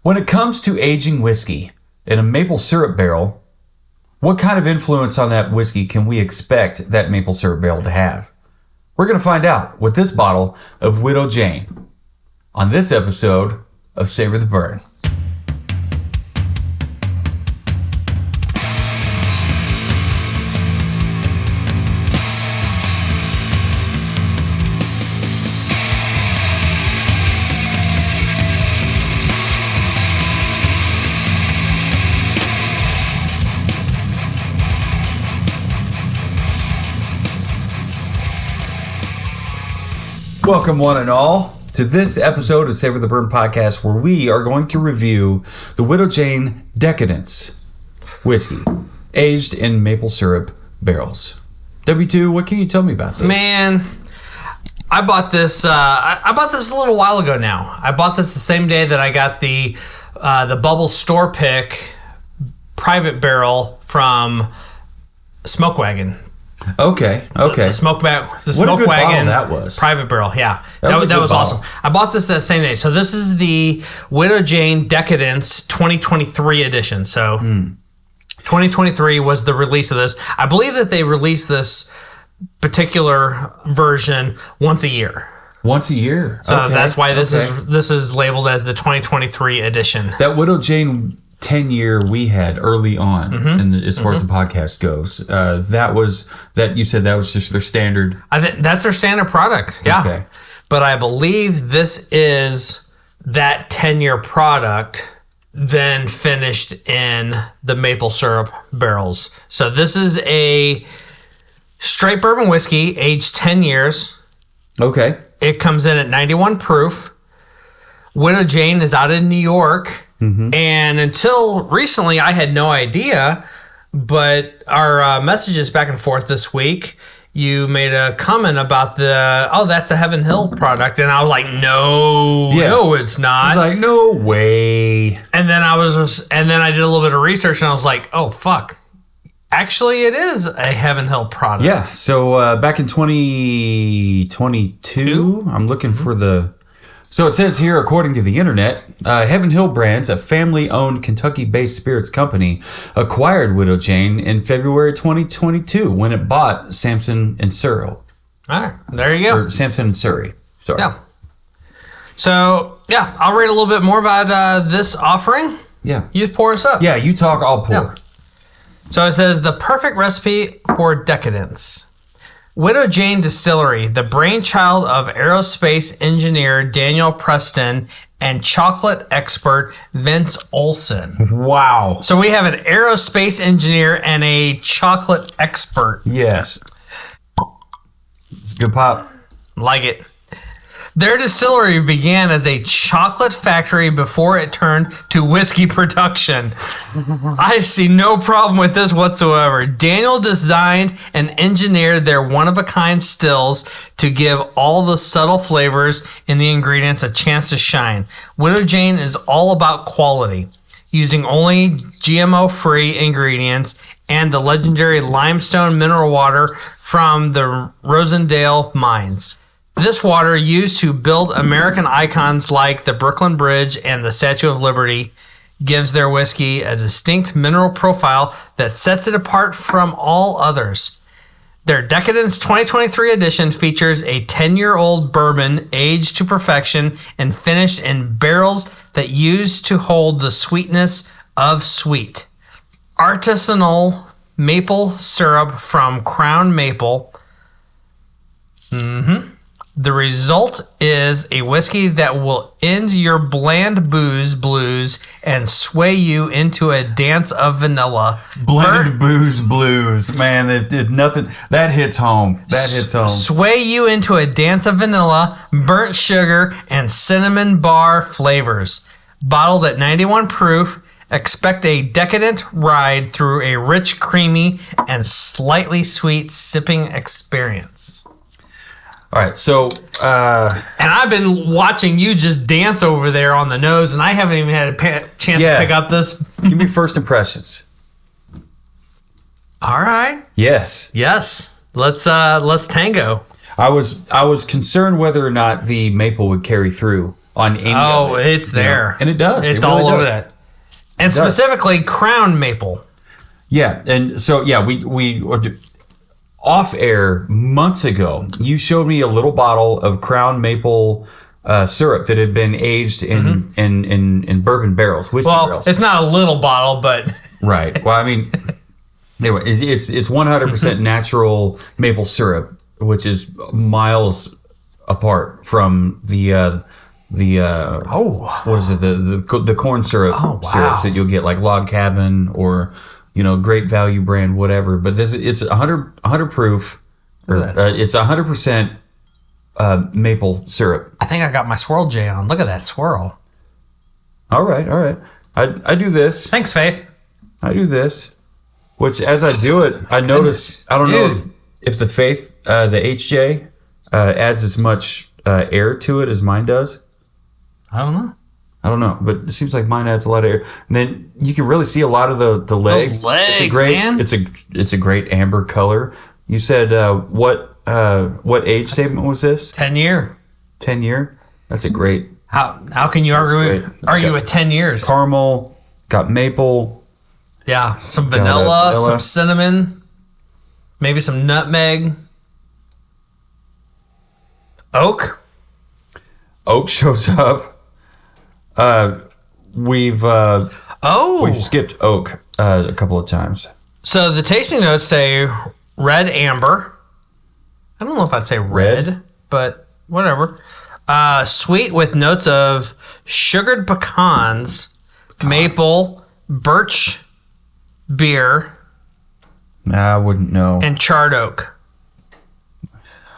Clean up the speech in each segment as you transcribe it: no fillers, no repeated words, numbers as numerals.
When it comes to aging whiskey in a maple syrup barrel, what kind of influence on that whiskey can we expect that maple syrup barrel to have? We're going to find out with this bottle of Widow Jane on this episode of Savor the Bourbon. Welcome, one and all, to this episode of Savor the Bourbon podcast, where we are going to review the Widow Jane Decadence whiskey, aged in maple syrup barrels. W2, what can you tell me about this? Man, I bought this. I bought this a little while ago now. I bought this the same day that I got the Bubble Store Pick private barrel from Smoke Wagon. Okay. The Smoke Wagon that was. Private barrel, yeah. That was awesome. I bought this that same day. So this is the Widow Jane Decadence 2023 edition. So 2023 was the release of this. I believe that they release this particular version once a year. Once a year? So okay. That's why this is labeled as the 2023 edition. That Widow Jane 10-year we had early on, and as far as the podcast goes, you said that was just their standard. I think that's their standard product. Yeah. Okay. But I believe this is that 10-year product then finished in the maple syrup barrels. So this is a straight bourbon whiskey aged 10 years. Okay. It comes in at 91 proof. Widow Jane is out in New York. And until recently, I had no idea, but our messages back and forth this week, you made a comment about that's a Heaven Hill product. And I was like, no, it's not. I was like, no way. And then I did a little bit of research and I was like, oh, fuck. Actually, it is a Heaven Hill product. Yeah. So back in 2022, I'm looking for the... So it says here, according to the internet, Heaven Hill Brands, a family-owned Kentucky-based spirits company, acquired Widow Jane in February 2022 when it bought Samson and Surrey. All right, there you go. Or Samson and Surrey. Sorry. Yeah. So, yeah, I'll read a little bit more about this offering. Yeah. You pour us up. Yeah, you talk, I'll pour. Yeah. So it says, the perfect recipe for decadence. Widow Jane Distillery, the brainchild of aerospace engineer Daniel Preston and chocolate expert Vince Olson. Wow. So we have an aerospace engineer and a chocolate expert. Yes. It's a good pop. Like it. Their distillery began as a chocolate factory before it turned to whiskey production. I see no problem with this whatsoever. Daniel designed and engineered their one-of-a-kind stills to give all the subtle flavors in the ingredients a chance to shine. Widow Jane is all about quality, using only GMO-free ingredients and the legendary limestone mineral water from the Rosendale mines. This water, used to build American icons like the Brooklyn Bridge and the Statue of Liberty, gives their whiskey a distinct mineral profile that sets it apart from all others. Their Decadence 2023 edition features a 10-year-old bourbon aged to perfection and finished in barrels that used to hold the sweetness of sweet. Artisanal maple syrup from Crown Maple. The result is a whiskey that will end your bland booze blues and sway you into a dance of vanilla. Bland booze blues, man. Nothing that hits home. Sway you into a dance of vanilla, burnt sugar, and cinnamon bar flavors. Bottled at 91 proof, expect a decadent ride through a rich, creamy, and slightly sweet sipping experience. All right, so... and I've been watching you just dance over there on the nose, and I haven't even had a chance to pick up this. Give me first impressions. All right. Yes. Let's tango. I was concerned whether or not the maple would carry through on any Oh, of it. it's there. And it does. It's It really all over does. that. And specifically crown maple. Yeah, and so we off air months ago, you showed me a little bottle of Crown Maple syrup that had been aged in bourbon barrels, whiskey barrels. It's not a little bottle, but Right. Well, I mean, anyway, it's 100% natural maple syrup, which is miles apart from the what is it, the corn syrup syrups that you'll get, like Log Cabin or Great Value brand, whatever. But it's 100 proof, or it's 100% maple syrup. I think I got my swirl J on. Look at that swirl. All right. I do this. Thanks, Faith. I do this, which as I do it, I notice. I don't know if the Faith, the HJ, adds as much air to it as mine does. I don't know. But it seems like mine adds a lot of air. And then you can really see a lot of the legs. Those legs, it's a great, man. It's a great amber color. You said what age statement was this? 10 year. 10 year. That's a great. How can you argue with 10 years? Caramel, got maple. Yeah, some vanilla, some cinnamon, maybe some nutmeg. Oak shows up. We've skipped oak a couple of times. So the tasting notes say red amber. I don't know if I'd say red, but whatever. Sweet with notes of sugared pecans, maple, birch beer. I wouldn't know. And charred oak.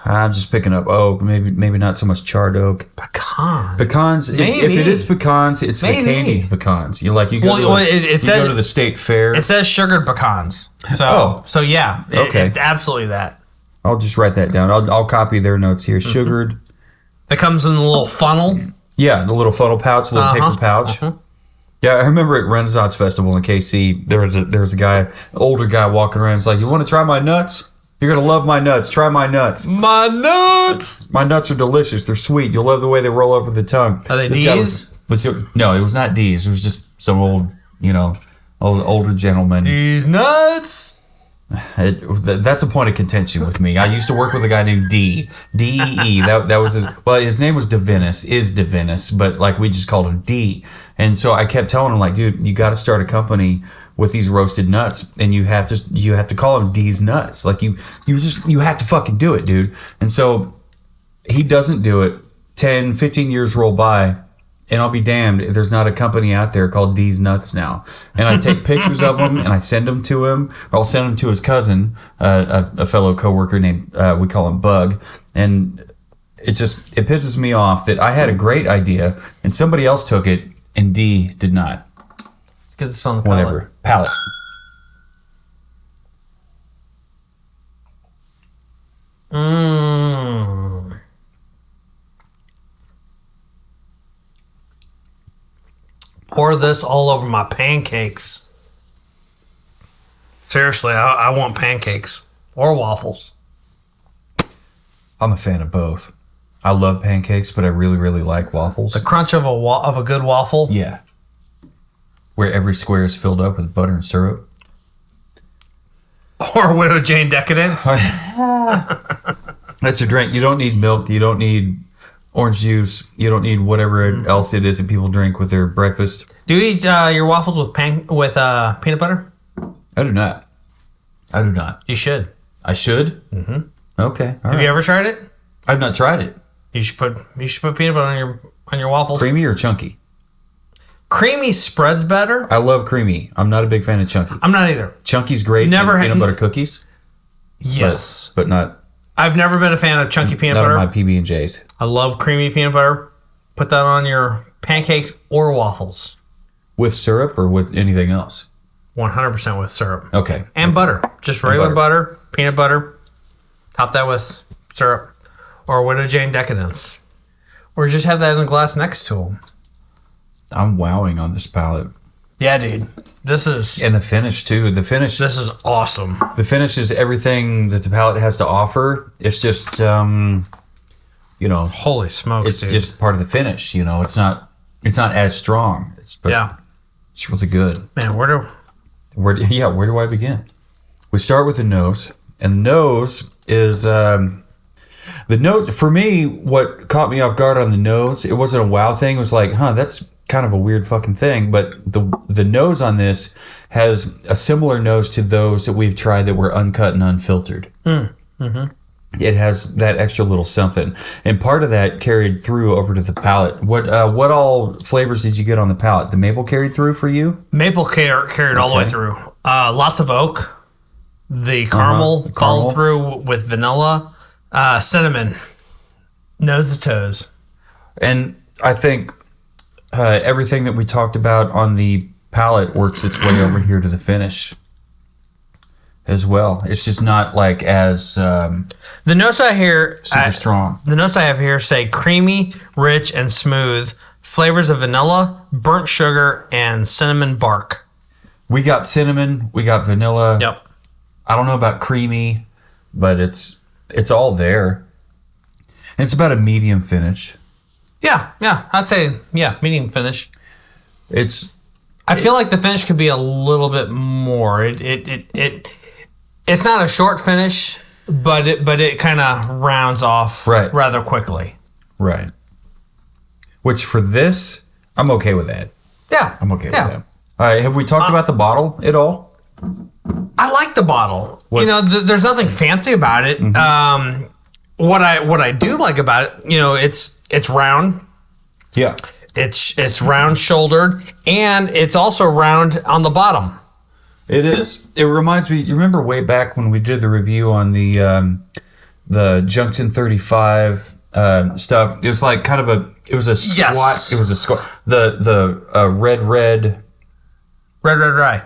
I'm just picking up oak. Maybe not so much charred oak. Pecans. If it is pecans, it's the candied pecans. You go to the state fair. It says sugared pecans. So yeah. Okay. It's absolutely that. I'll just write that down. I'll copy their notes here. Sugared. It comes in the little funnel. Yeah, the little funnel pouch, little paper pouch. Yeah, I remember at Renaissance Festival in KC, there was a guy, an older guy walking around. It's like, you want to try my nuts? You're going to love my nuts. Try my nuts. My nuts! My nuts are delicious. They're sweet. You'll love the way they roll over the tongue. Are they D's? No, it was not D's. It was just some older gentleman. D's nuts! That's a point of contention with me. I used to work with a guy named D-E-E. That was his name was Devinus, but like we just called him D. And so I kept telling him, like, dude, you got to start a company with these roasted nuts, and you have to call them D's nuts. Like you have to fucking do it, dude. And so he doesn't do it. 10, 15 years roll by, and I'll be damned if there's not a company out there called D's Nuts now. And I take pictures of them and I send them to him, or I'll send them to his cousin, a fellow coworker named, we call him Bug. And it pisses me off that I had a great idea and somebody else took it and D did not. Let's get this on the palate. Whatever. Palate. Pour this all over my pancakes. Seriously, I want pancakes or waffles. I'm a fan of both. I love pancakes, but I really, really like waffles. The crunch of a good waffle. Yeah. Where every square is filled up with butter and syrup. Or Widow Jane Decadence. That's a drink. You don't need milk. You don't need orange juice. You don't need whatever else it is that people drink with their breakfast. Do you eat your waffles with peanut butter? I do not. You should. I should? Mm-hmm. Okay. Have you ever tried it? I've not tried it. You should put peanut butter on your waffles. Creamy or chunky? Creamy spreads better. I love creamy. I'm not a big fan of chunky. I'm not either. Chunky's great. Never in peanut butter cookies. Yes, but not. I've never been a fan of chunky peanut butter. Not my PB&Js. I love creamy peanut butter. Put that on your pancakes or waffles. With syrup or with anything else? 100% with syrup. Okay. And butter. Just regular butter, peanut butter. Top that with syrup. Or Widow Jane Decadence. Or just have that in a glass next to them. I'm wowing on this palate. Yeah, dude. This is... And the finish, too. This is awesome. The finish is everything that the palate has to offer. It's just... Holy smokes, it's dude. just part of the finish. It's not as strong. It's really good. Man, Where do I begin? We start with the nose, and the nose is the nose. For me, what caught me off guard on the nose, it wasn't a wow thing. It was like, that's kind of a weird fucking thing. But the nose on this has a similar nose to those that we've tried that were uncut and unfiltered. It has that extra little something, and part of that carried through over to the palate. What all flavors did you get on the palate? The maple carried through for you? Maple carried all the way through. Lots of oak. The caramel followed through with vanilla. Cinnamon. Nose to toes. And I think everything that we talked about on the palate works its way over here to the finish as well. It's just not like as the notes I hear super strong. The notes I have here say creamy, rich, and smooth. Flavors of vanilla, burnt sugar, and cinnamon bark. We got cinnamon. We got vanilla. Yep. I don't know about creamy, but it's all there. And it's about a medium finish. Yeah. I'd say medium finish. I feel like the finish could be a little bit more. It's not a short finish, but it kind of rounds off rather quickly. Right. Which for this, I'm okay with that. Yeah. I'm okay with that. All right. Have we talked about the bottle at all? I like the bottle. What? There's nothing fancy about it. Mm-hmm. What I do like about it, it's round. Yeah. It's round shouldered, and it's also round on the bottom. It is. It reminds me. You remember way back when we did the review on the Junction 35 stuff. It was like kind of a. It was a squat. Yes. It was a squat. The red rye.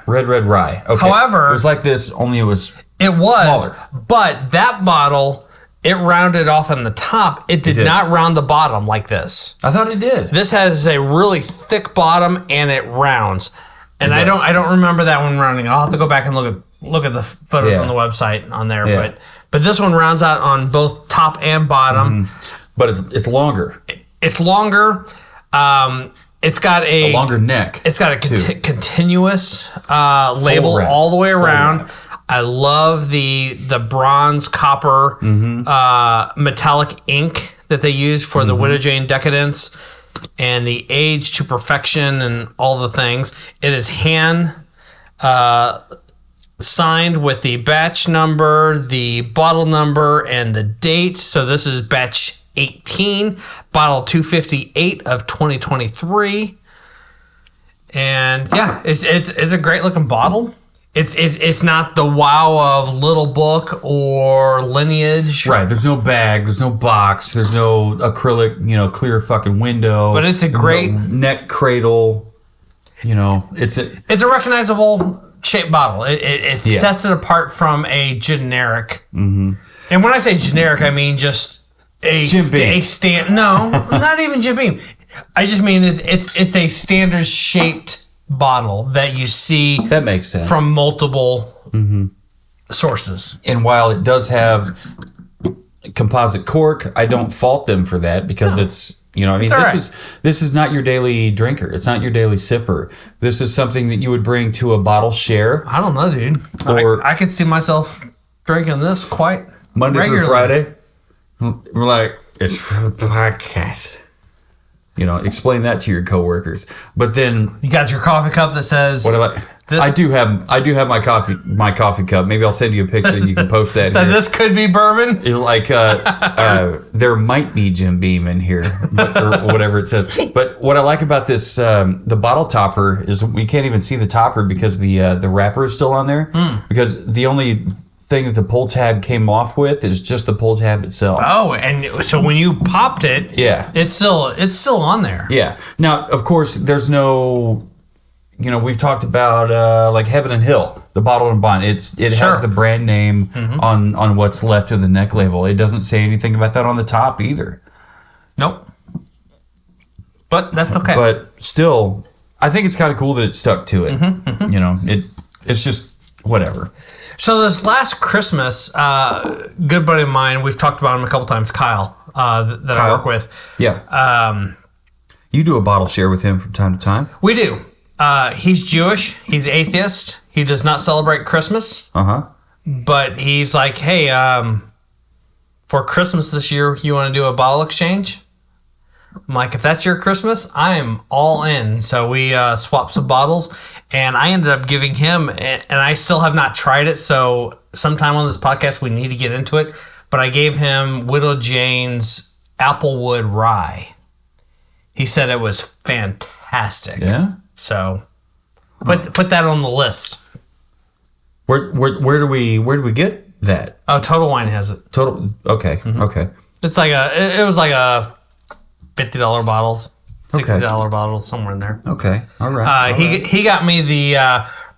Red rye. Okay. However, it was like this. Only it was. It was smaller. But that bottle, it rounded off on the top. It did not round the bottom like this. I thought it did. This has a really thick bottom, and it rounds. And I don't remember that one rounding. I'll have to go back and look at the photos on the website on there. Yeah. But this one rounds out on both top and bottom. Mm-hmm. But it's longer. It's longer. It's got a longer neck. It's got a continuous label all the way around. I love the bronze copper metallic ink that they use for the Widow Jane Decadence. And the age to perfection and all the things. It is hand signed with the batch number, the bottle number, and the date. So this is batch 18, bottle 258 of 2023. And it's a great looking bottle. It's not the wow of Little Book or Lineage. Right. There's no bag. There's no box. There's no acrylic, clear fucking window. But it's a great neck cradle. It's a recognizable shaped bottle. It sets it apart from a generic. Mm-hmm. And when I say generic, I mean just a stand. No, not even Jim Beam. I just mean it's a standard shaped bottle that you see that makes sense from multiple sources. And while it does have composite cork, I don't fault them for that because it's this is not your daily drinker. It's not your daily sipper. This is something that you would bring to a bottle share. I don't know, dude. Or I could see myself drinking this quite Monday regularly. through Friday. We're like, it's for the podcast. Explain that to your coworkers. But then you got your coffee cup that says what about this? I do have my coffee cup. Maybe I'll send you a picture and you can post that. So this could be bourbon. Like there might be Jim Beam in here, or whatever it says. But what I like about this, the bottle topper is we can't even see the topper because the wrapper is still on there. Because the only thing that the pull tab came off with is just the pull tab itself. Oh, and so when you popped it, it's still on there. Yeah. Now, of course, there's no, we've talked about like Heaven and Hill, the bottle and bond. It has the brand name on what's left of the neck label. It doesn't say anything about that on the top either. Nope. But that's okay. But still, I think it's kind of cool that it stuck to it. It's just whatever. So this last Christmas, good buddy of mine, we've talked about him a couple times, Kyle, that I work with. Yeah. You do a bottle share with him from time to time. We do. He's Jewish. He's atheist. He does not celebrate Christmas. Uh-huh. But he's like, hey, for Christmas this year, you want to do a bottle exchange? I'm like, if that's your Christmas, I am all in. So we swapped some bottles, and I ended up giving him, and I still have not tried it, so sometime on this podcast we need to get into it, but I gave him Widow Jane's Applewood Rye. He said it was fantastic. Yeah? So put that on the list. Where do we get that? Oh, Total Wine has it. Okay. Okay. It's like it was like a $50 bottles, $60 bottles, somewhere in there. Okay. All right. He got me the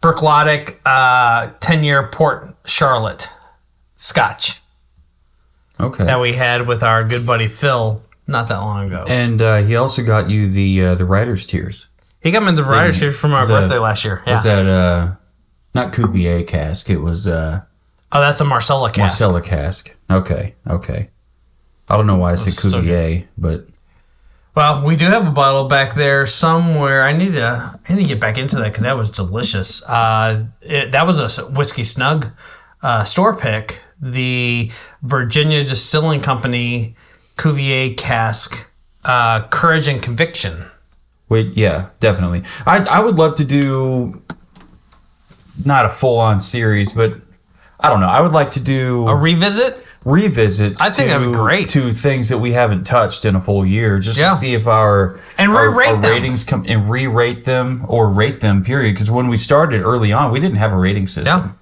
Berklotic 10-year Port Charlotte Scotch. Okay. That we had with our good buddy Phil not that long ago. And he also got you the Writer's Tears. He got me the Writer's Tears from our birthday last year. Yeah. Was that not Cuvier cask? It was oh, that's a Marcella cask. Marcella cask. Okay. I don't know why I said Cuvier, but well, we do have a bottle back there somewhere. I need to get back into that because that was delicious. That was a Whiskey Snug store pick. The Virginia Distilling Company Cuvier cask, Courage and Conviction. wait, yeah, definitely. I would love to do not a full-on series, but I don't know. I would like to do A revisits. I think that'd be great. To things that we haven't touched in a full year, just to see if our re-rate them. ratings come and re-rate them or rate them. Period. Because when we started early on, we didn't have a rating system. Yeah.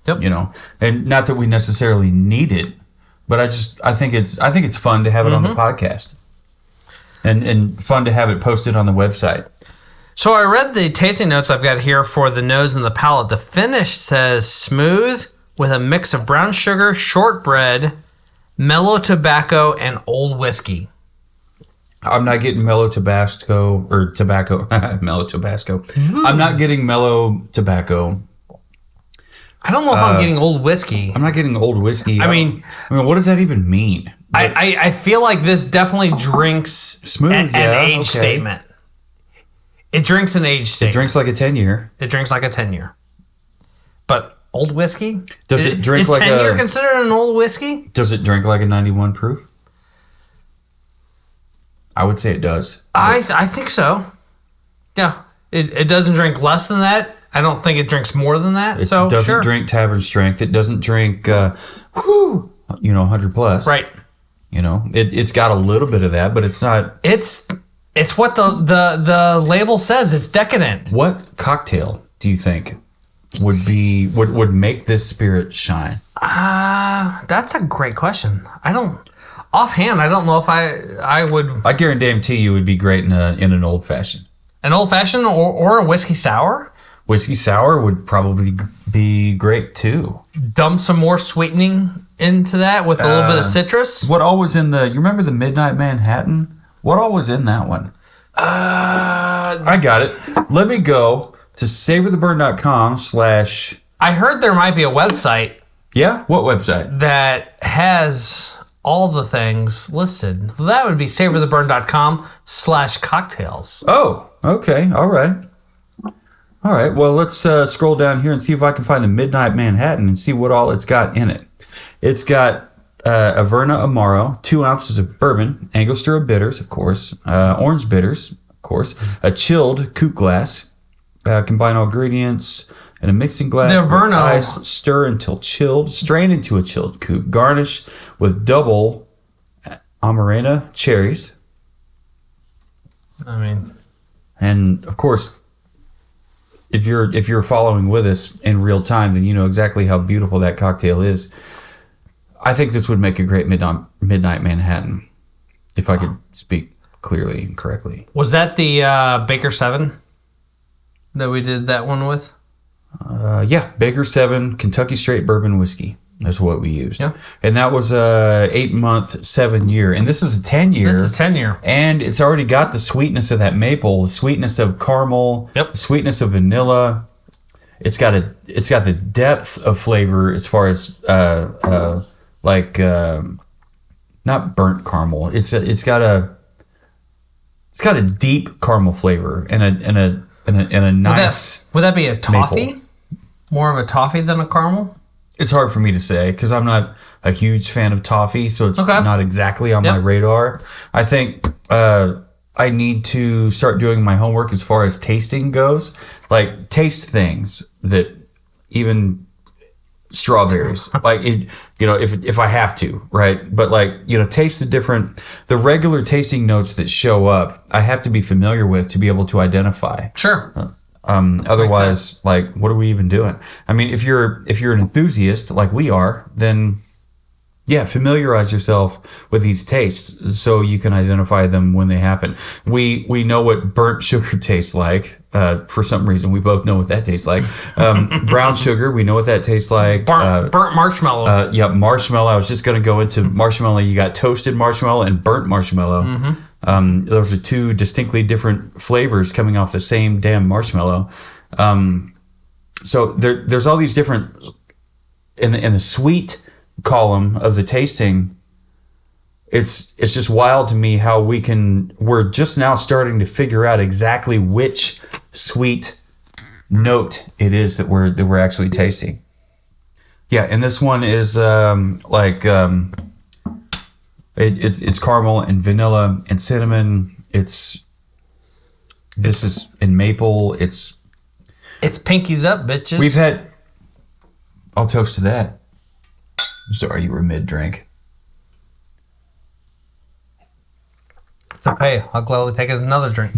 Yep. You know, and not that we necessarily need it, but I think it's fun to have it on the podcast, and fun to have it posted on the website. So I read the tasting notes I've got here for the nose and the palate. The finish says smooth with a mix of brown sugar, shortbread, mellow tobacco, and old whiskey. I'm not getting mellow Tabasco or tobacco. Mellow Tabasco. I'm not getting mellow tobacco. I don't know if I'm getting old whiskey. I'm not getting old whiskey. I mean, what does that even mean? I feel like this definitely drinks Smooth, an age statement. It drinks an age statement. It drinks like a 10-year. It drinks like a 10-year. But old whiskey? Does it drink is like 10-year considered an old whiskey? Does it drink like a 91 proof? I would say it does. I think so. Yeah. It doesn't drink less than that. I don't think it drinks more than that. It doesn't drink tavern strength. It doesn't drink, 100 plus. Right. You know, it's got a little bit of that, but it's not. It's what the label says. It's decadent. What cocktail do you think would make this spirit shine? That's a great question. I don't know if I would. I guarantee you would be great in an old fashioned. An old fashioned or a whiskey sour. Whiskey sour would probably be great too. Dump some more sweetening into that with a little bit of citrus. What all was in you remember the Midnight Manhattan? What all was in that one? I got it. Let me go to savortheburn.com/ I heard there might be a website. Yeah? What website? That has all the things listed. That would be savortheburn.com/cocktails. Oh, okay. All right. All right. Well, let's scroll down here and see if I can find a Midnight Manhattan and see what all it's got in it. It's got Averna Amaro, 2 ounces of bourbon, Angostura bitters, of course, orange bitters, of course, a chilled coupe glass, combine all ingredients in a mixing glass. The Averna. With ice, stir until chilled, strain into a chilled coupe, garnish with double Amarena cherries. And of course, if you're following with us in real time, then you know exactly how beautiful that cocktail is. I think this would make a great Midnight Manhattan, if I could speak clearly and correctly. Was that the Baker 7 that we did that one with? Yeah, Baker 7 Kentucky Straight Bourbon Whiskey. That's what we used. Yeah. And that was a 8-month, 7-year. And this is a 10-year. This is a 10-year. And it's already got the sweetness of that maple, the sweetness of caramel, the sweetness of vanilla. It's got the depth of flavor as far as not burnt caramel. It's got a deep caramel flavor and a nice. Would that be a toffee? Maple. More of a toffee than a caramel? It's hard for me to say because I'm not a huge fan of toffee, so it's not exactly on my radar. I think I need to start doing my homework as far as tasting goes. Like, taste things that even strawberries, like, if I have to, right? But, like, taste the regular tasting notes that show up, I have to be familiar with to be able to identify. Sure. Otherwise, like, what are we even doing? I mean, if you're an enthusiast like we are, then yeah, familiarize yourself with these tastes so you can identify them when they happen. We know what burnt sugar tastes like. For some reason, we both know what that tastes like. Brown sugar, we know what that tastes like. Burnt marshmallow. Yeah, marshmallow. I was just going to go into marshmallow. You got toasted marshmallow and burnt marshmallow. Mm-hmm. Those are two distinctly different flavors coming off the same damn marshmallow. So there's all these different in the sweet column of the tasting. It's just wild to me how we're just now starting to figure out exactly which sweet note it is that we're actually tasting. Yeah, and this one is it's caramel and vanilla and cinnamon. This is in maple. It's pinkies up, bitches. I'll toast to that. Sorry, you were mid-drink. It's okay. I'll gladly take another drink.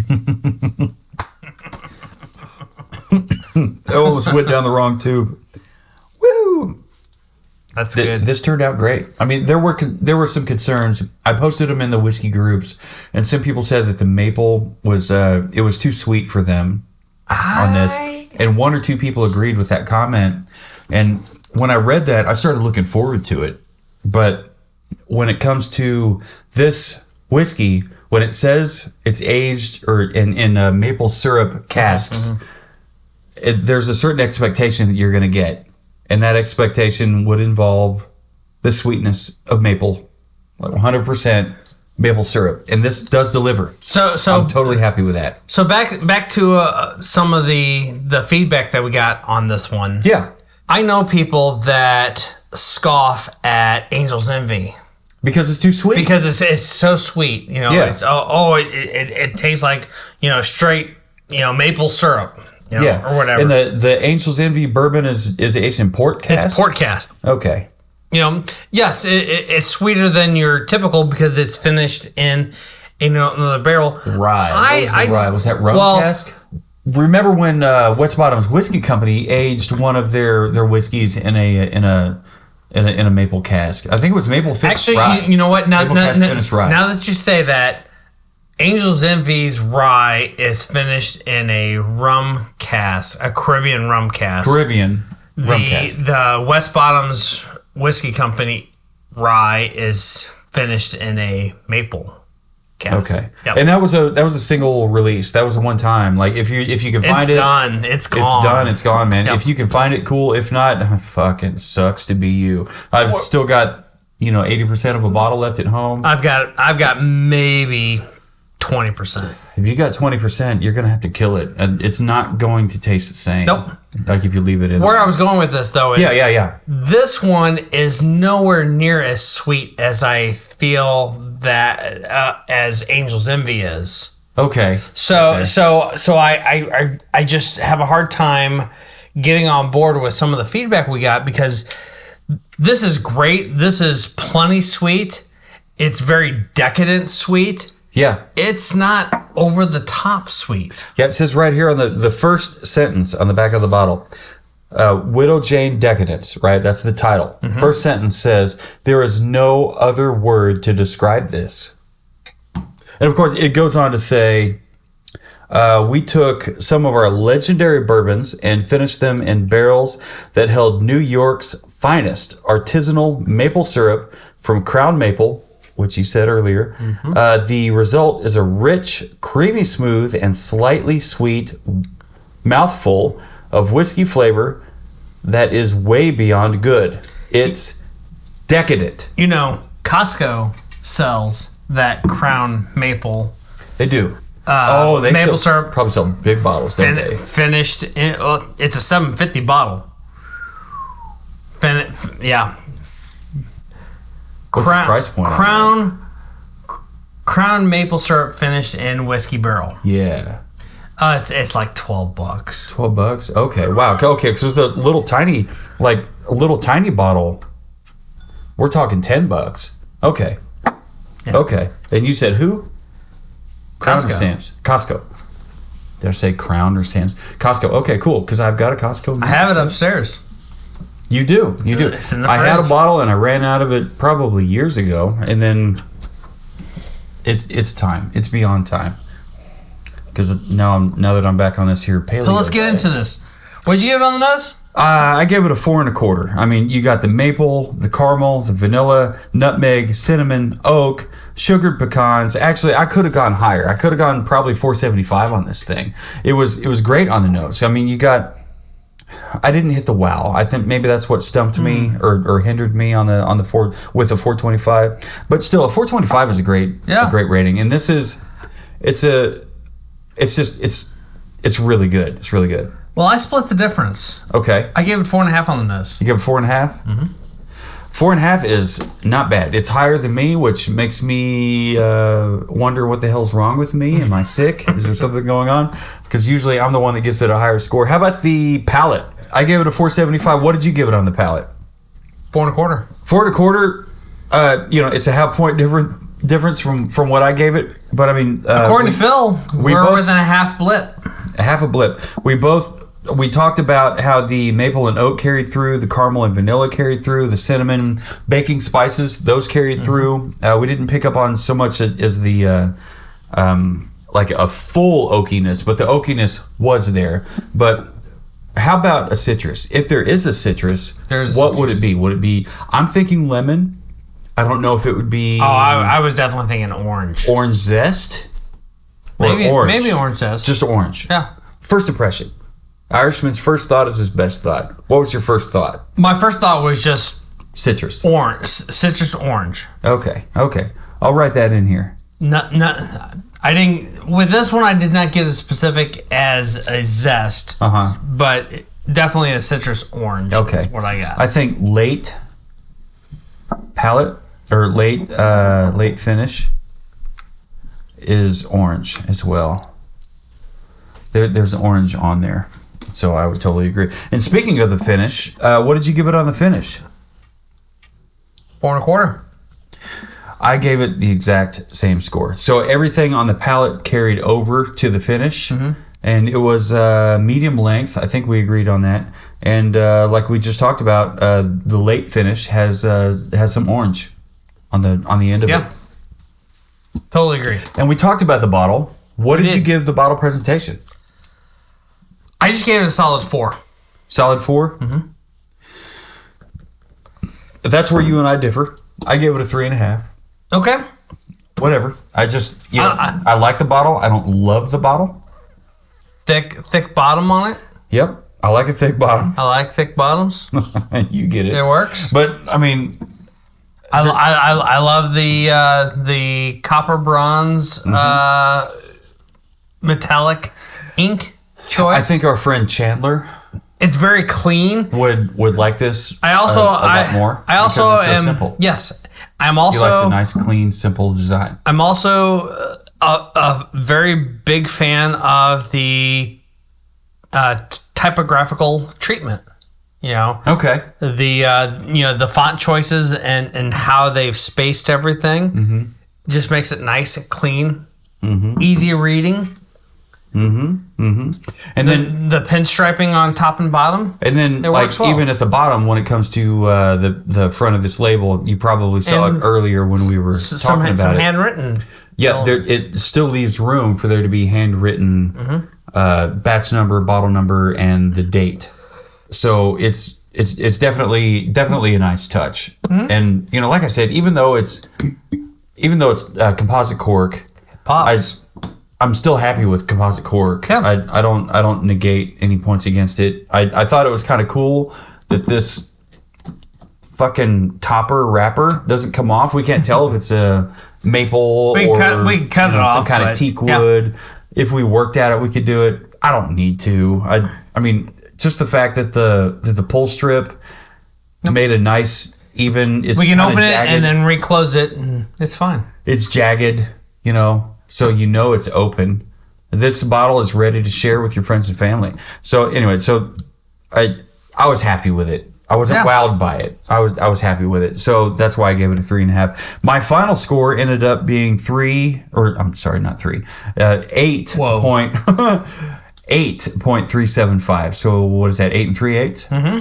I almost went down the wrong tube. Woo! That's good. This turned out great. I mean, there were some concerns. I posted them in the whiskey groups, and some people said that the maple was it was too sweet for them on this. And one or two people agreed with that comment. And when I read that, I started looking forward to it. But when it comes to this whiskey, when it says it's aged or in maple syrup casks, there's a certain expectation that you're going to get. And that expectation would involve the sweetness of maple, like 100% maple syrup. And this does deliver. So I'm totally happy with that. So back to some of the feedback that we got on this one. Yeah. I know people that scoff at Angel's Envy because it's too sweet. Because it's so sweet, Yeah. It's it tastes like straight maple syrup, or whatever. And the Angel's Envy bourbon is aged in port cask. It's port cask. Okay. Yes, it's sweeter than your typical because it's finished in another barrel. Rye. Was that rum cask? Remember when West Bottom's Whiskey Company aged one of their whiskeys in a maple cask? I think it was maple finished rye. Actually, you know what? Now that you say that, Angel's Envy's rye is finished in a rum cask, a Caribbean rum cask. The West Bottom's Whiskey Company rye is finished in a maple cask. Okay. Yep. And that was a single release. That was a one time. Like if you can find it's done. It's gone. It's done. It's gone, man. Yep. If you can find it, cool. If not, fucking sucks to be you. I've still got 80% of a bottle left at home. I've got maybe 20%. If you got 20%, you're gonna have to kill it, and it's not going to taste the same. Nope. Like if you leave it in. Where I was going with this though is yeah. This one is nowhere near as sweet as I feel that as Angel's Envy is. Okay. So I just have a hard time getting on board with some of the feedback we got because this is great. This is plenty sweet. It's very decadent sweet. Yeah. It's not over the top sweet. Yeah, it says right here on the first sentence on the back of the bottle, Widow Jane Decadence, right? That's the title. Mm-hmm. First sentence says, there is no other word to describe this. And of course, it goes on to say, we took some of our legendary bourbons and finished them in barrels that held New York's finest artisanal maple syrup from Crown Maple, which you said earlier. Mm-hmm. The result is a rich, creamy smooth, and slightly sweet mouthful of whiskey flavor that is way beyond good. It's decadent. Costco sells that Crown Maple. They do. They maple syrup probably sell big bottles, don't they? Finished. It's a $7.50 bottle. Yeah. What's the price point on Crown maple syrup finished in whiskey barrel. Yeah. It's like $12. $12? Okay. Wow. Okay. So it's a little tiny bottle. We're talking $10. Okay. Yeah. Okay. And you said who? Crown Costco. or Sam's? Costco. Did I say Crown or Sam's? Costco. Okay, cool. Because I've got a Costco. I have it upstairs. You do. You do. It's in the I had a fridge. bottle and I ran out of it probably years ago, and then it's time. It's beyond time. Because now that I'm back on this here paleo. So let's get into this. What'd you give it on the nose? I gave it a 4 1/4. I mean, you got the maple, the caramel, the vanilla, nutmeg, cinnamon, oak, sugared pecans. Actually, I could have gone higher. I could have gone probably 4.75 on this thing. It was great on the nose. I mean, I didn't hit the wow. I think maybe that's what stumped me or hindered me on the 4 with the 4.25. But still, a 4.25 is a great rating. And this is it's really good. It's really good. Well, I split the difference. Okay. I gave it 4.5 on the nose. You give it 4.5? Mm-hmm. 4.5 is not bad. It's higher than me, which makes me wonder what the hell's wrong with me. Am I sick? Is there something going on? Because usually I'm the one that gets it a higher score. How about the palate? I gave it a 4.75. What did you give it on the palate? 4 1/4. 4 1/4. It's a half point difference from what I gave it. But I mean, according to Phil, we're within a half blip. A half a blip. We talked about how the maple and oak carried through, the caramel and vanilla carried through, the cinnamon, baking spices, those carried through. We didn't pick up on so much as the like a full oakiness, but the oakiness was there. But how about a citrus? If there is a citrus, what would it be? Would it be? I'm thinking lemon. I don't know if it would be. Oh, I was definitely thinking orange. Orange zest. Or maybe orange. Maybe orange zest. Just orange. Yeah. First impression. Irishman's first thought is his best thought. What was your first thought? My first thought was just citrus. Orange. Citrus orange. Okay. I'll write that in here. I didn't. With this one, I did not get as specific as a zest. But definitely a citrus orange. Okay. Is what I got. I think late palate or late finish is orange as well. There's orange on there. So I would totally agree. And speaking of the finish, what did you give it on the finish? 4 1/4. I gave it the exact same score. So everything on the palate carried over to the finish, and it was medium length. I think we agreed on that. And like we just talked about, the late finish has some orange on the end of it. Totally agree. And we talked about the bottle. What did you give the bottle presentation? I just gave it a solid 4. Solid 4? Mm-hmm. That's where you and I differ. I gave it a 3.5. Okay. Whatever. I just, I like the bottle. I don't love the bottle. Thick bottom on it? Yep. I like a thick bottom. I like thick bottoms. You get it. It works. But, I mean... I love the copper bronze metallic ink choice. I think our friend Chandler, it's very clean. Would like this. I also a lot more. I also because it's so am simple. Yes. I'm also He likes a nice, clean, simple design. I'm also a very big fan of the typographical treatment. Okay. The font choices and how they've spaced everything just makes it nice and clean, easy reading. And then the pinstriping on top and bottom. And then, like, even at the bottom, when it comes to the front of this label, you probably saw it earlier when we were talking about some it. handwritten. Yeah, it still leaves room for there to be handwritten batch number, bottle number, and the date. So it's definitely a nice touch. And like I said, even though it's composite cork, I'm still happy with composite cork. Yeah. I don't negate any points against it. I thought it was kind of cool that this fucking topper wrapper doesn't come off. We can't tell if it's a maple we or can cut it off, some kind of teak wood. If we worked at it, we could do it. I don't need to. I mean, just the fact that the pull strip made a nice even. It's we can open jagged. it and then reclose it, and it's fine. It's jagged, so it's open. This bottle is ready to share with your friends and family. So anyway, I was happy with it. I wasn't wowed by it. I was happy with it. So that's why I gave it a 3.5. My final score ended up being 8.375. So what is that? 8 3/8? Mm-hmm.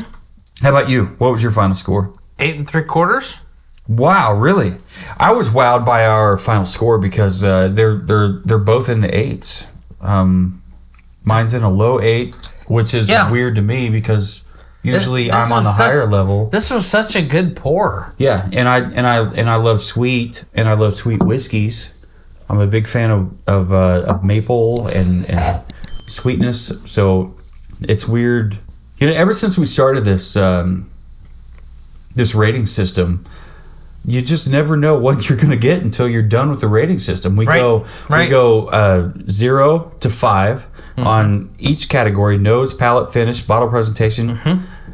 How about you? What was your final score? 8 3/4. Wow, really? I was wowed by our final score because they're both in the 8s. Mine's in a low 8, which is weird to me because usually I'm on the higher level. This was such a good pour. Yeah, and I love sweet whiskeys. I'm a big fan of maple and sweetness. So it's weird. Ever since we started this this rating system, you just never know what you're going to get until you're done with the rating system. We go 0 to 5 on each category: nose, palate, finish, bottle presentation,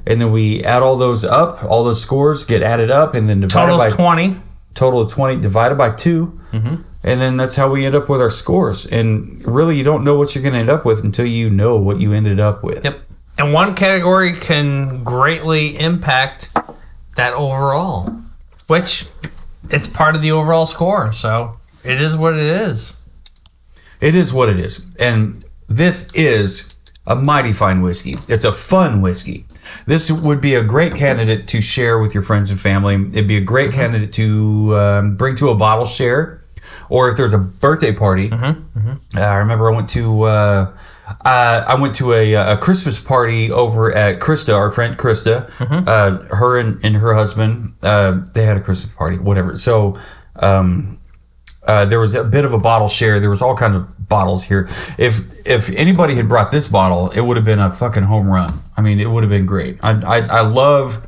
and then we add all those up. All those scores get added up, and then divided by 20. Total of 20 divided by 2, and then that's how we end up with our scores. And really, you don't know what you're going to end up with until you know what you ended up with. Yep. And one category can greatly impact that overall, which it's part of the overall score. So it is what it is. It is what it is. And this is a mighty fine whiskey. It's a fun whiskey. This would be a great candidate to share with your friends and family. It'd be a great candidate to bring to a bottle share, or if there's a birthday party. I remember I went to a Christmas party over at Krista, our friend Krista. Her and her husband, they had a Christmas party, whatever. So there was a bit of a bottle share. There was all kinds of bottles here. If anybody had brought this bottle, it would have been a fucking home run. I mean, it would have been great. I love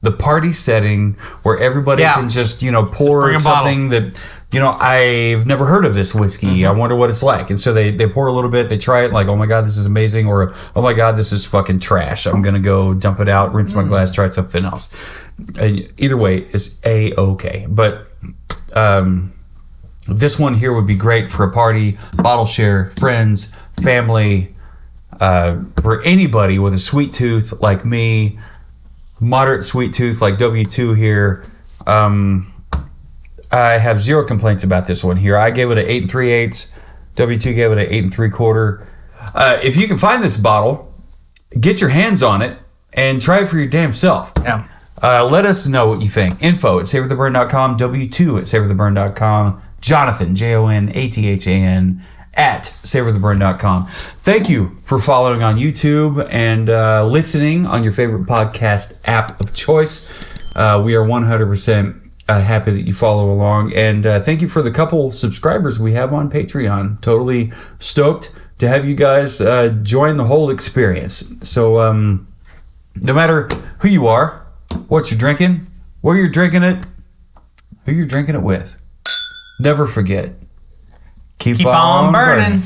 the party setting where everybody can just pour something that I've never heard of this whiskey. I wonder what it's like. And so they pour a little bit, they try it, like, oh my god, this is amazing, or oh my god, this is fucking trash. I'm gonna go dump it out, rinse my glass, try something else. Either way, it's a-okay. But this one here would be great for a party, bottle share, friends, family, for anybody with a sweet tooth like me, moderate sweet tooth like W2 here. I have zero complaints about this one here. I gave it an 8 3/8. W2 gave it an 8 3/4. If you can find this bottle, get your hands on it and try it for your damn self. Yeah. Let us know what you think. info@savortheburn.com, W2@savortheburn.com, Jonathan, JONATHAN, @savortheburn.com. Thank you for following on YouTube and listening on your favorite podcast app of choice. We are 100% happy that you follow along. And thank you for the couple subscribers we have on Patreon. Totally stoked to have you guys join the whole experience. So no matter who you are, what you're drinking, where you're drinking it, who you're drinking it with, never forget, keep on burning.